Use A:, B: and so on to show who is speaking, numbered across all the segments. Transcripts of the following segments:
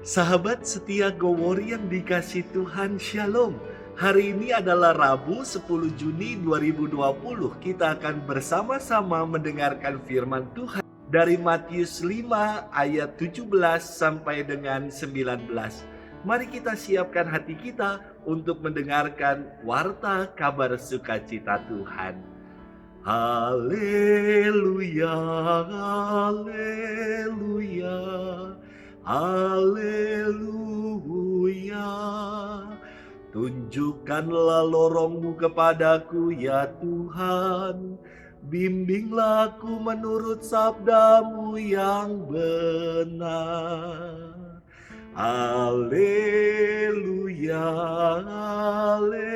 A: Sahabat setia Gowori yang dikasih Tuhan, Shalom. Hari ini adalah Rabu 10 Juni 2020. Kita akan bersama-sama mendengarkan firman Tuhan dari Matius 5 ayat 17 sampai dengan 19. Mari kita siapkan hati kita untuk mendengarkan warta kabar sukacita Tuhan. Haleluya, haleluya. Haleluya. Tunjukkanlah lorong-Mu kepadaku ya Tuhan. Bimbinglah aku menurut sabda-Mu yang benar. Haleluya, haleluya,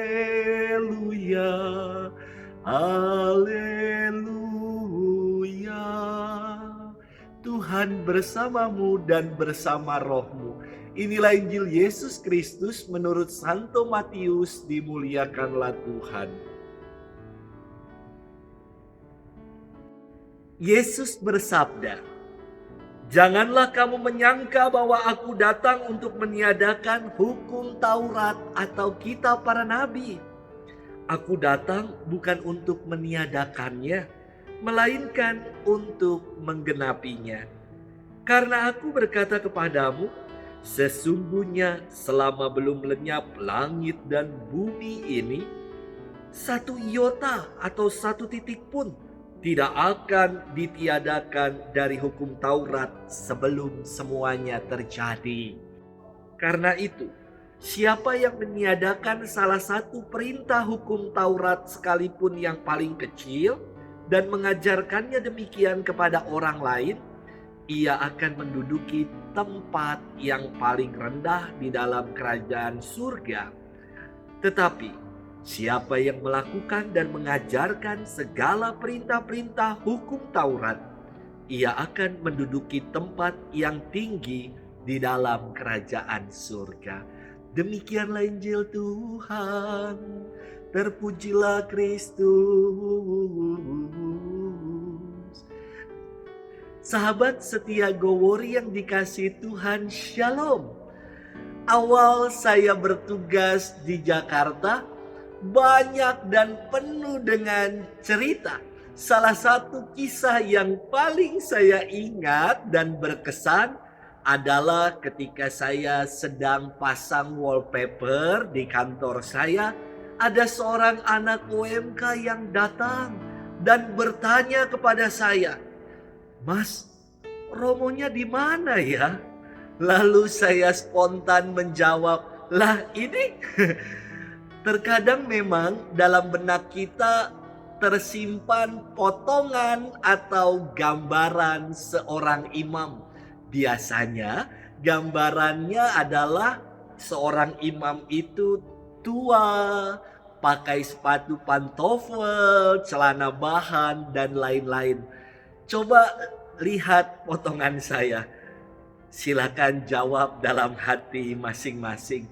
A: haleluya. Tuhan bersamamu dan bersama rohmu. Inilah Injil Yesus Kristus menurut Santo Matius, dimuliakanlah Tuhan. Yesus bersabda, "Janganlah kamu menyangka bahwa aku datang untuk meniadakan hukum Taurat atau kitab para nabi. Aku datang bukan untuk meniadakannya, melainkan untuk menggenapinya. Karena aku berkata kepadamu, sesungguhnya selama belum lenyap langit dan bumi ini, satu iota atau satu titik pun tidak akan ditiadakan dari hukum Taurat sebelum semuanya terjadi. Karena itu, siapa yang meniadakan salah satu perintah hukum Taurat sekalipun yang paling kecil dan mengajarkannya demikian kepada orang lain, ia akan menduduki tempat yang paling rendah di dalam kerajaan surga. Tetapi siapa yang melakukan dan mengajarkan segala perintah-perintah hukum Taurat, ia akan menduduki tempat yang tinggi di dalam kerajaan surga." Demikianlah Injil Tuhan. Terpujilah Kristus. Sahabat setia Gowori yang dikasih Tuhan, Shalom. Awal saya bertugas di Jakarta banyak dan penuh dengan cerita. Salah satu kisah yang paling saya ingat dan berkesan adalah ketika saya sedang pasang wallpaper di kantor saya. Ada seorang anak UMK yang datang dan bertanya kepada saya, "Mas, Romonya di mana ya?" Lalu saya spontan menjawab, "Lah ini." Terkadang memang dalam benak kita tersimpan potongan atau gambaran seorang imam. Biasanya gambarannya adalah seorang imam itu tua, pakai sepatu pantofel, celana bahan, dan lain-lain. Coba lihat potongan saya. Silakan jawab dalam hati masing-masing.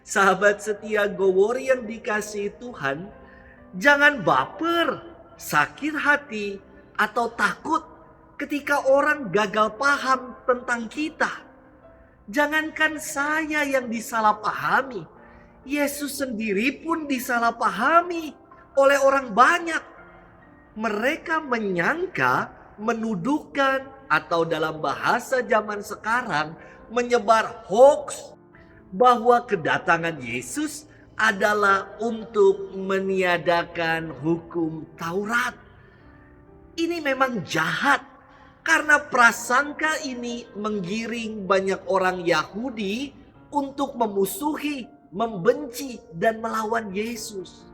A: Sahabat setia Gowori yang dikasihi Tuhan, jangan baper, sakit hati, atau takut ketika orang gagal paham tentang kita. Jangankan saya yang disalahpahami, Yesus sendiri pun disalahpahami oleh orang banyak. Mereka menyangka, menuduhkan, atau dalam bahasa zaman sekarang menyebar hoax bahwa kedatangan Yesus adalah untuk meniadakan hukum Taurat. Ini memang jahat karena prasangka ini menggiring banyak orang Yahudi untuk memusuhi, membenci, dan melawan Yesus.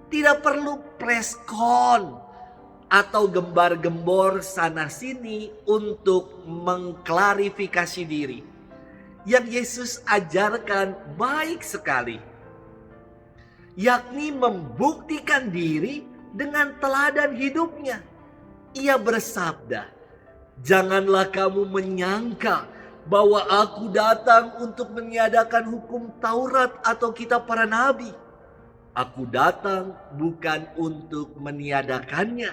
A: Tidak perlu preskon atau gembar-gembor sana-sini untuk mengklarifikasi diri. Yang Yesus ajarkan baik sekali, yakni membuktikan diri dengan teladan hidupnya. Ia bersabda, "Janganlah kamu menyangka bahwa aku datang untuk meniadakan hukum Taurat atau kitab para nabi. Aku datang bukan untuk meniadakannya,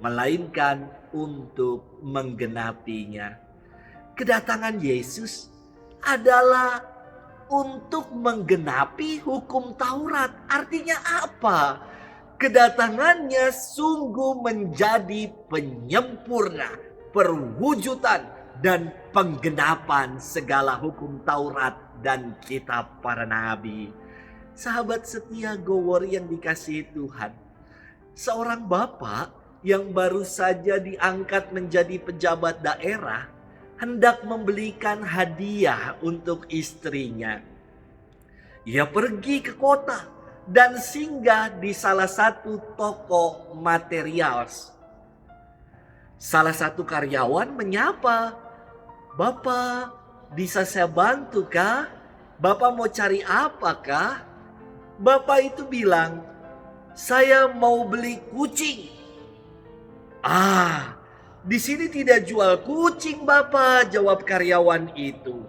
A: melainkan untuk menggenapinya." Kedatangan Yesus adalah untuk menggenapi hukum Taurat. Artinya apa? Kedatangannya sungguh menjadi penyempurna, perwujudan, dan penggenapan segala hukum Taurat dan kitab para nabi. Sahabat setia Gowor yang dikasihi Tuhan, seorang bapak yang baru saja diangkat menjadi pejabat daerah hendak membelikan hadiah untuk istrinya. Ia pergi ke kota dan singgah di salah satu toko material. Salah satu karyawan menyapa, "Bapak, bisa saya bantu kah? Bapak mau cari apa kah?" Bapak itu bilang, "Saya mau beli kucing." "Ah, di sini tidak jual kucing, Bapak," jawab karyawan itu.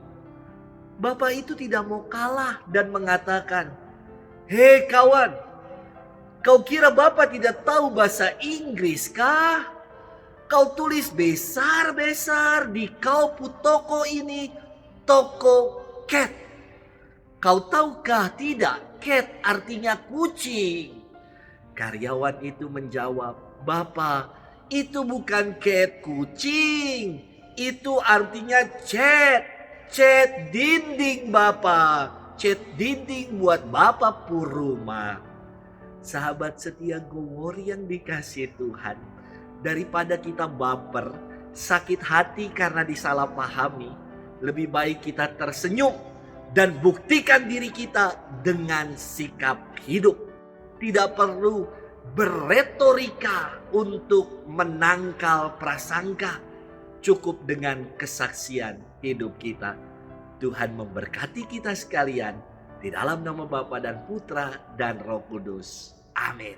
A: Bapak itu tidak mau kalah dan mengatakan, "Hei kawan, kau kira Bapak tidak tahu bahasa Inggris kah? Kau tulis besar-besar di kaupu toko ini, toko cat. Kau tahukah tidak, cat artinya kucing?" Karyawan itu menjawab, "Bapak, itu bukan cat kucing. Itu artinya cat. Cat dinding, Bapak. Cat dinding buat Bapak Puruma." Sahabat setia Gowor yang dikasihi Tuhan, daripada kita baper, sakit hati karena disalahpahami, lebih baik kita tersenyum dan buktikan diri kita dengan sikap hidup. Tidak perlu berretorika untuk menangkal prasangka. Cukup dengan kesaksian hidup kita. Tuhan memberkati kita sekalian di dalam nama Bapa dan Putra dan Roh Kudus. Amin.